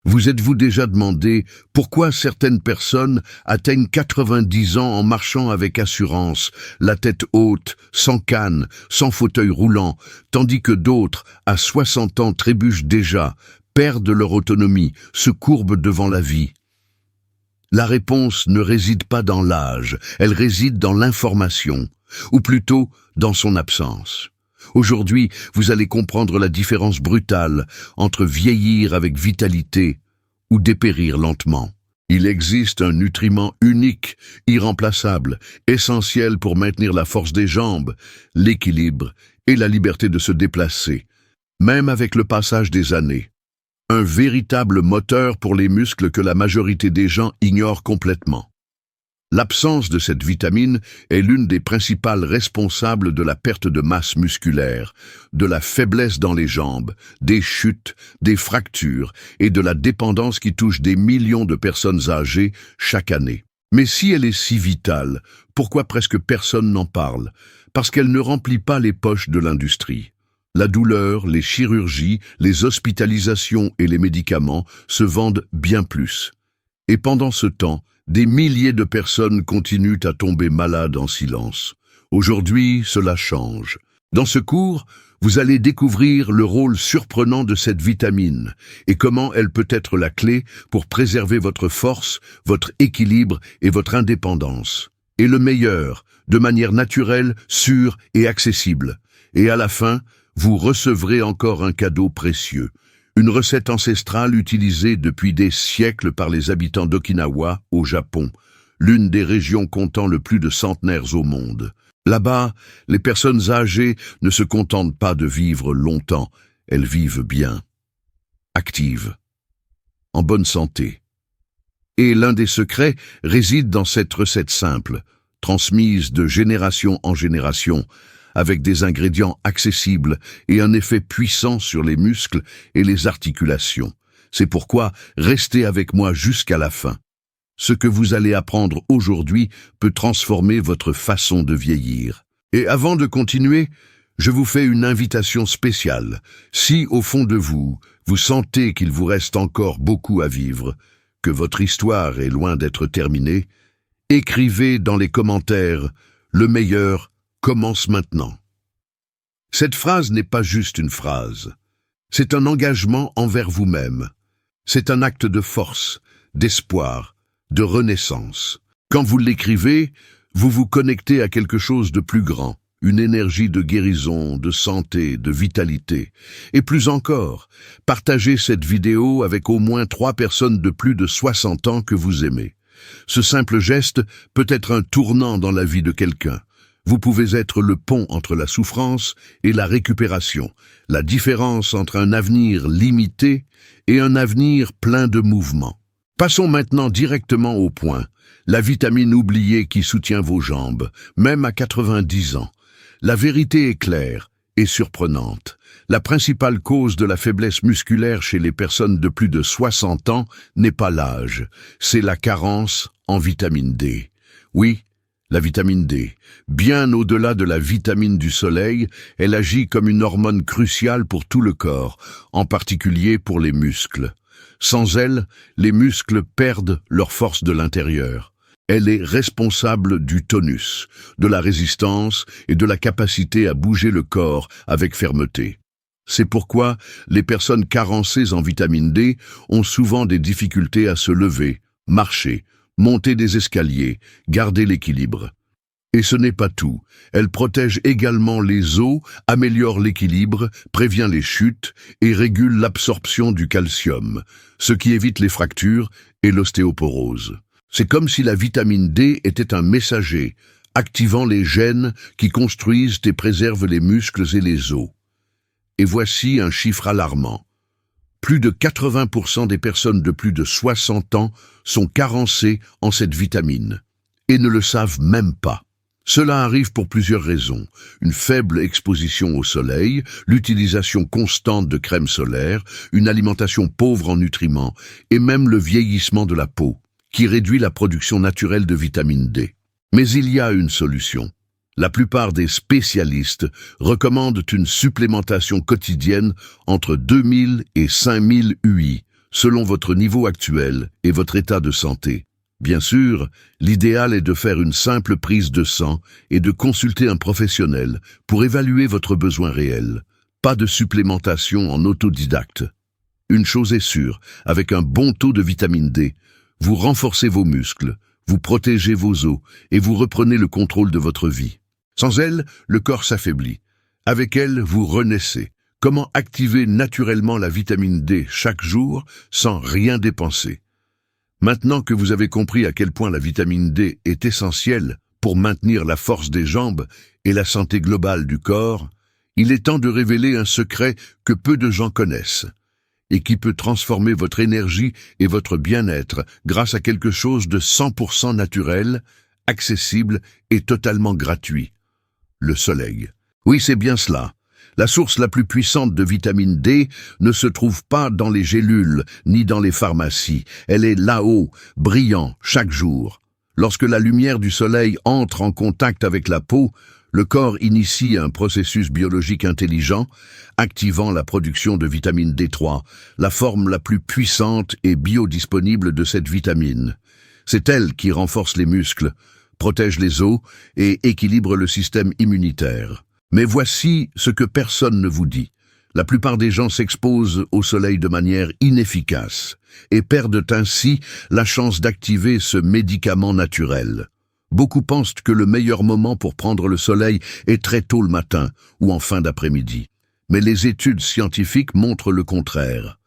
Vous êtes-vous déjà demandé pourquoi certaines personnes atteignent 90 ans en marchant avec assurance, la tête haute, sans canne, sans fauteuil roulant, tandis que d'autres, à 60 ans, trébuchent déjà, perdent leur autonomie, se courbent devant la vie? La réponse ne réside pas dans l'âge, elle réside dans l'information, ou plutôt dans son absence. Aujourd'hui, vous allez comprendre la différence brutale entre vieillir avec vitalité ou dépérir lentement. Il existe un nutriment unique, irremplaçable, essentiel pour maintenir la force des jambes, l'équilibre et la liberté de se déplacer, même avec le passage des années. Un véritable moteur pour les muscles que la majorité des gens ignorent complètement. L'absence de cette vitamine est l'une des principales responsables de la perte de masse musculaire, de la faiblesse dans les jambes, des chutes, des fractures et de la dépendance qui touche des millions de personnes âgées chaque année. Mais si elle est si vitale, pourquoi presque personne n'en parle? Parce qu'elle ne remplit pas les poches de l'industrie. La douleur, les chirurgies, les hospitalisations et les médicaments se vendent bien plus. Et pendant ce temps, des milliers de personnes continuent à tomber malades en silence. Aujourd'hui, cela change. Dans ce cours, vous allez découvrir le rôle surprenant de cette vitamine et comment elle peut être la clé pour préserver votre force, votre équilibre et votre indépendance. Et le meilleur, de manière naturelle, sûre et accessible. Et à la fin, vous recevrez encore un cadeau précieux. Une recette ancestrale utilisée depuis des siècles par les habitants d'Okinawa, au Japon, l'une des régions comptant le plus de centenaires au monde. Là-bas, les personnes âgées ne se contentent pas de vivre longtemps, elles vivent bien, actives, en bonne santé. Et l'un des secrets réside dans cette recette simple, transmise de génération en génération, avec des ingrédients accessibles et un effet puissant sur les muscles et les articulations. C'est pourquoi restez avec moi jusqu'à la fin. Ce que vous allez apprendre aujourd'hui peut transformer votre façon de vieillir. Et avant de continuer, je vous fais une invitation spéciale. Si, au fond de vous, vous sentez qu'il vous reste encore beaucoup à vivre, que votre histoire est loin d'être terminée, écrivez dans les commentaires « Le meilleur commence maintenant ». Cette phrase n'est pas juste une phrase. C'est un engagement envers vous-même. C'est un acte de force, d'espoir, de renaissance. Quand vous l'écrivez, vous vous connectez à quelque chose de plus grand, une énergie de guérison, de santé, de vitalité. Et plus encore, partagez cette vidéo avec au moins 3 personnes de plus de 60 ans que vous aimez. Ce simple geste peut être un tournant dans la vie de quelqu'un. Vous pouvez être le pont entre la souffrance et la récupération, la différence entre un avenir limité et un avenir plein de mouvement. Passons maintenant directement au point, la vitamine oubliée qui soutient vos jambes, même à 90 ans. La vérité est claire et surprenante. La principale cause de la faiblesse musculaire chez les personnes de plus de 60 ans n'est pas l'âge, c'est la carence en vitamine D. Oui, la vitamine D, bien au-delà de la vitamine du soleil, elle agit comme une hormone cruciale pour tout le corps, en particulier pour les muscles. Sans elle, les muscles perdent leur force de l'intérieur. Elle est responsable du tonus, de la résistance et de la capacité à bouger le corps avec fermeté. C'est pourquoi les personnes carencées en vitamine D ont souvent des difficultés à se lever, marcher, monter des escaliers, garder l'équilibre. Et ce n'est pas tout. Elle protège également les os, améliore l'équilibre, prévient les chutes et régule l'absorption du calcium, ce qui évite les fractures et l'ostéoporose. C'est comme si la vitamine D était un messager, activant les gènes qui construisent et préservent les muscles et les os. Et voici un chiffre alarmant. Plus de 80% des personnes de plus de 60 ans sont carencées en cette vitamine et ne le savent même pas. Cela arrive pour plusieurs raisons. Une faible exposition au soleil, l'utilisation constante de crème solaire, une alimentation pauvre en nutriments et même le vieillissement de la peau, qui réduit la production naturelle de vitamine D. Mais il y a une solution. La plupart des spécialistes recommandent une supplémentation quotidienne entre 2000 et 5000 UI, selon votre niveau actuel et votre état de santé. Bien sûr, l'idéal est de faire une simple prise de sang et de consulter un professionnel pour évaluer votre besoin réel. Pas de supplémentation en autodidacte. Une chose est sûre, avec un bon taux de vitamine D, vous renforcez vos muscles, vous protégez vos os et vous reprenez le contrôle de votre vie. Sans elle, le corps s'affaiblit. Avec elle, vous renaissez. Comment activer naturellement la vitamine D chaque jour sans rien dépenser? Maintenant que vous avez compris à quel point la vitamine D est essentielle pour maintenir la force des jambes et la santé globale du corps, il est temps de révéler un secret que peu de gens connaissent et qui peut transformer votre énergie et votre bien-être grâce à quelque chose de 100% naturel, accessible et totalement gratuit. Le soleil. Oui, c'est bien cela. La source la plus puissante de vitamine D ne se trouve pas dans les gélules ni dans les pharmacies. Elle est là-haut, brillant chaque jour. Lorsque la lumière du soleil entre en contact avec la peau, le corps initie un processus biologique intelligent, activant la production de vitamine D3, la forme la plus puissante et biodisponible de cette vitamine. C'est elle qui renforce les muscles, protège les os et équilibre le système immunitaire. Mais voici ce que personne ne vous dit. La plupart des gens s'exposent au soleil de manière inefficace et perdent ainsi la chance d'activer ce médicament naturel. Beaucoup pensent que le meilleur moment pour prendre le soleil est très tôt le matin ou en fin d'après-midi. Mais les études scientifiques montrent le contraire.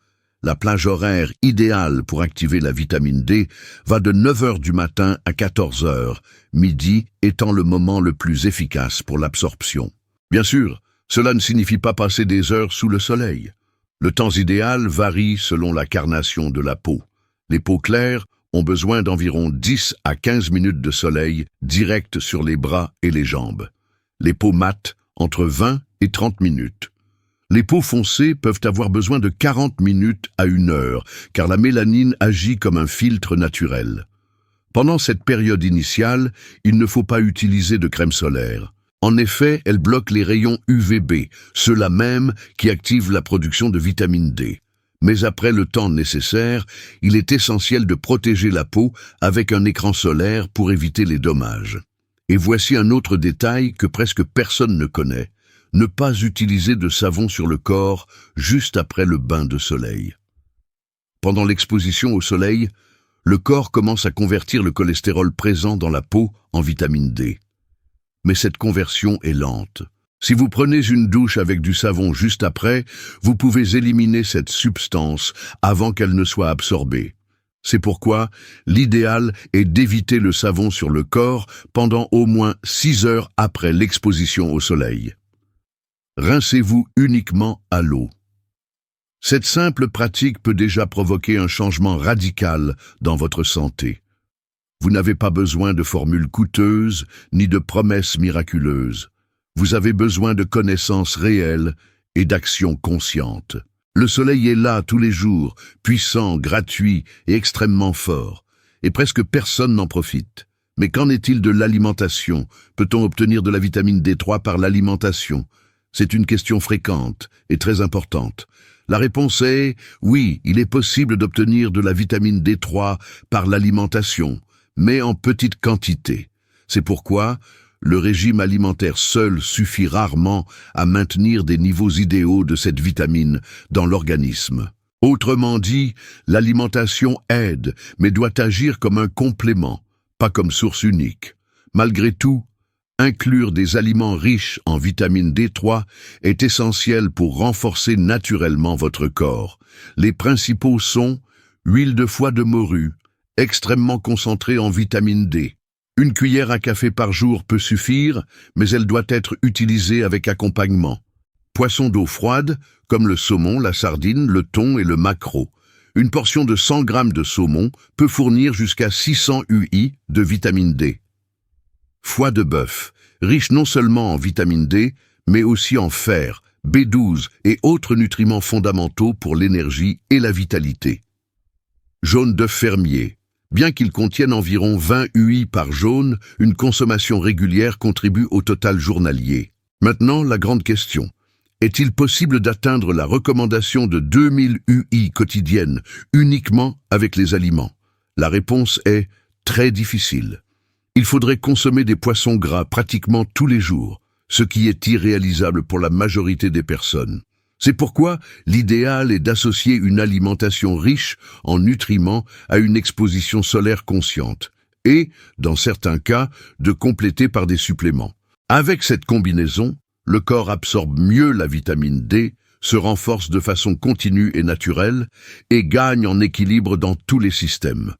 La plage horaire idéale pour activer la vitamine D va de 9 heures du matin à 14 heures, midi étant le moment le plus efficace pour l'absorption. Bien sûr, cela ne signifie pas passer des heures sous le soleil. Le temps idéal varie selon la carnation de la peau. Les peaux claires ont besoin d'environ 10 à 15 minutes de soleil direct sur les bras et les jambes. Les peaux mates, entre 20 et 30 minutes. Les peaux foncées peuvent avoir besoin de 40 minutes à 1 heure, car la mélanine agit comme un filtre naturel. Pendant cette période initiale, il ne faut pas utiliser de crème solaire. En effet, elle bloque les rayons UVB, ceux-là même qui activent la production de vitamine D. Mais après le temps nécessaire, il est essentiel de protéger la peau avec un écran solaire pour éviter les dommages. Et voici un autre détail que presque personne ne connaît. Ne pas utiliser de savon sur le corps juste après le bain de soleil. Pendant l'exposition au soleil, le corps commence à convertir le cholestérol présent dans la peau en vitamine D. Mais cette conversion est lente. Si vous prenez une douche avec du savon juste après, vous pouvez éliminer cette substance avant qu'elle ne soit absorbée. C'est pourquoi l'idéal est d'éviter le savon sur le corps pendant au moins 6 heures après l'exposition au soleil. Rincez-vous uniquement à l'eau. Cette simple pratique peut déjà provoquer un changement radical dans votre santé. Vous n'avez pas besoin de formules coûteuses ni de promesses miraculeuses. Vous avez besoin de connaissances réelles et d'actions conscientes. Le soleil est là tous les jours, puissant, gratuit et extrêmement fort, et presque personne n'en profite. Mais qu'en est-il de l'alimentation? Peut-on obtenir de la vitamine D3 par l'alimentation? C'est une question fréquente et très importante. La réponse est oui, il est possible d'obtenir de la vitamine D3 par l'alimentation, mais en petite quantité. C'est pourquoi le régime alimentaire seul suffit rarement à maintenir des niveaux idéaux de cette vitamine dans l'organisme. Autrement dit, l'alimentation aide, mais doit agir comme un complément, pas comme source unique. Malgré tout, inclure des aliments riches en vitamine D3 est essentiel pour renforcer naturellement votre corps. Les principaux sont huile de foie de morue, extrêmement concentrée en vitamine D. Une cuillère à café par jour peut suffire, mais elle doit être utilisée avec accompagnement. Poissons d'eau froide, comme le saumon, la sardine, le thon et le maquereau. Une portion de 100 g de saumon peut fournir jusqu'à 600 UI de vitamine D. Foie de bœuf, riche non seulement en vitamine D, mais aussi en fer, B12 et autres nutriments fondamentaux pour l'énergie et la vitalité. Jaune d'œuf fermier. Bien qu'il contienne environ 20 UI par jaune, une consommation régulière contribue au total journalier. Maintenant, la grande question. Est-il possible d'atteindre la recommandation de 2000 UI quotidiennes uniquement avec les aliments? La réponse est très difficile. Il faudrait consommer des poissons gras pratiquement tous les jours, ce qui est irréalisable pour la majorité des personnes. C'est pourquoi l'idéal est d'associer une alimentation riche en nutriments à une exposition solaire consciente et, dans certains cas, de compléter par des suppléments. Avec cette combinaison, le corps absorbe mieux la vitamine D, se renforce de façon continue et naturelle et gagne en équilibre dans tous les systèmes.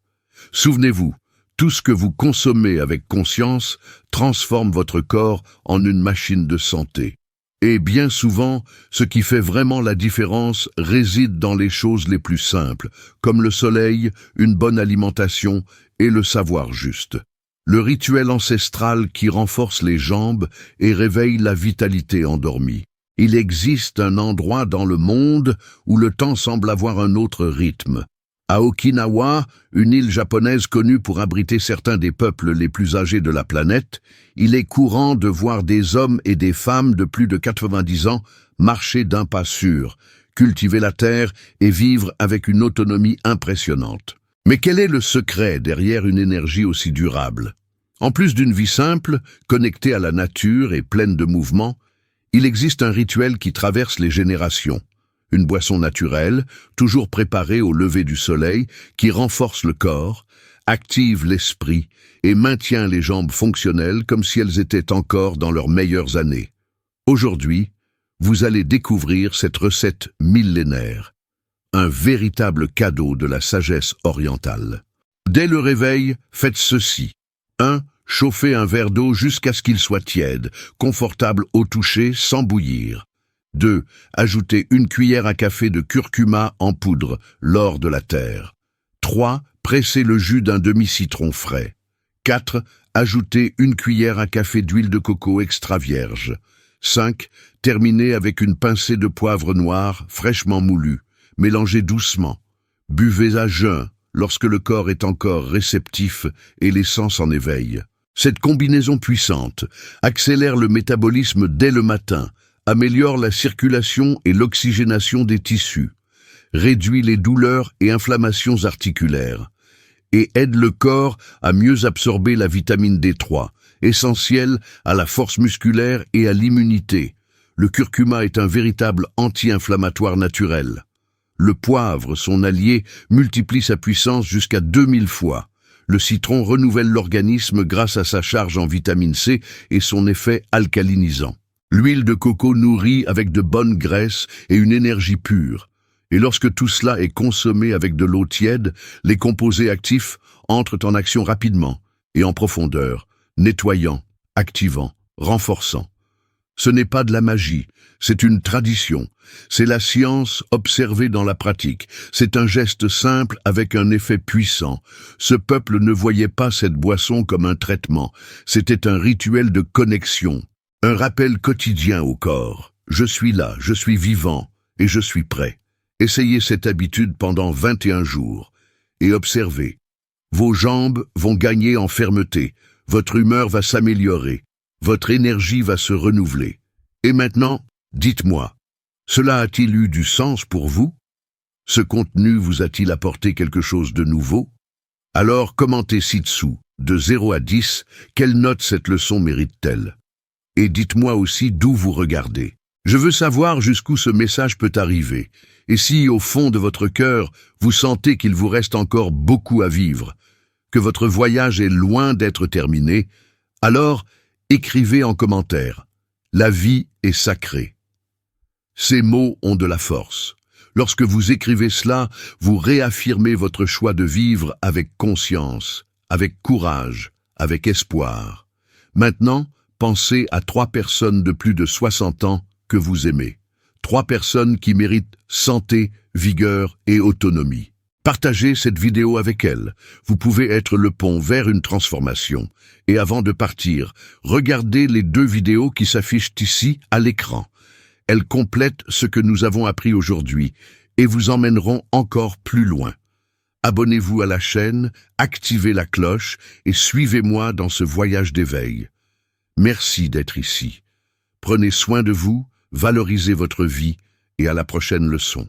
Souvenez-vous, tout ce que vous consommez avec conscience transforme votre corps en une machine de santé. Et bien souvent, ce qui fait vraiment la différence réside dans les choses les plus simples, comme le soleil, une bonne alimentation et le savoir juste. Le rituel ancestral qui renforce les jambes et réveille la vitalité endormie. Il existe un endroit dans le monde où le temps semble avoir un autre rythme. À Okinawa, une île japonaise connue pour abriter certains des peuples les plus âgés de la planète, il est courant de voir des hommes et des femmes de plus de 90 ans marcher d'un pas sûr, cultiver la terre et vivre avec une autonomie impressionnante. Mais quel est le secret derrière une énergie aussi durable? En plus d'une vie simple, connectée à la nature et pleine de mouvements, il existe un rituel qui traverse les générations. Une boisson naturelle, toujours préparée au lever du soleil, qui renforce le corps, active l'esprit et maintient les jambes fonctionnelles comme si elles étaient encore dans leurs meilleures années. Aujourd'hui, vous allez découvrir cette recette millénaire, un véritable cadeau de la sagesse orientale. Dès le réveil, faites ceci. 1. Chauffez un verre d'eau jusqu'à ce qu'il soit tiède, confortable au toucher sans bouillir. 2. Ajoutez une cuillère à café de curcuma en poudre, l'or de la terre. 3. Pressez le jus d'un demi-citron frais. 4. Ajoutez une cuillère à café d'huile de coco extra vierge. 5. Terminez avec une pincée de poivre noir fraîchement moulu. Mélangez doucement. Buvez à jeun lorsque le corps est encore réceptif et les sens en éveil. Cette combinaison puissante accélère le métabolisme dès le matin, améliore la circulation et l'oxygénation des tissus, réduit les douleurs et inflammations articulaires, et aide le corps à mieux absorber la vitamine D3, essentielle à la force musculaire et à l'immunité. Le curcuma est un véritable anti-inflammatoire naturel. Le poivre, son allié, multiplie sa puissance jusqu'à 2000 fois. Le citron renouvelle l'organisme grâce à sa charge en vitamine C et son effet alcalinisant. L'huile de coco nourrit avec de bonnes graisses et une énergie pure. Et lorsque tout cela est consommé avec de l'eau tiède, les composés actifs entrent en action rapidement et en profondeur, nettoyant, activant, renforçant. Ce n'est pas de la magie, c'est une tradition. C'est la science observée dans la pratique. C'est un geste simple avec un effet puissant. Ce peuple ne voyait pas cette boisson comme un traitement. C'était un rituel de connexion. Un rappel quotidien au corps. Je suis là, je suis vivant et je suis prêt. Essayez cette habitude pendant 21 jours et observez. Vos jambes vont gagner en fermeté, votre humeur va s'améliorer, votre énergie va se renouveler. Et maintenant, dites-moi, cela a-t-il eu du sens pour vous? Ce contenu vous a-t-il apporté quelque chose de nouveau? Alors commentez ci-dessous, de 0 à 10, quelle note cette leçon mérite-t-elle? Et dites-moi aussi d'où vous regardez. Je veux savoir jusqu'où ce message peut arriver, et si, au fond de votre cœur, vous sentez qu'il vous reste encore beaucoup à vivre, que votre voyage est loin d'être terminé, alors écrivez en commentaire. La vie est sacrée. Ces mots ont de la force. Lorsque vous écrivez cela, vous réaffirmez votre choix de vivre avec conscience, avec courage, avec espoir. Maintenant, pensez à 3 personnes de plus de 60 ans que vous aimez. 3 personnes qui méritent santé, vigueur et autonomie. Partagez cette vidéo avec elles. Vous pouvez être le pont vers une transformation. Et avant de partir, regardez les 2 vidéos qui s'affichent ici à l'écran. Elles complètent ce que nous avons appris aujourd'hui et vous emmèneront encore plus loin. Abonnez-vous à la chaîne, activez la cloche et suivez-moi dans ce voyage d'éveil. Merci d'être ici. Prenez soin de vous, valorisez votre vie et à la prochaine leçon.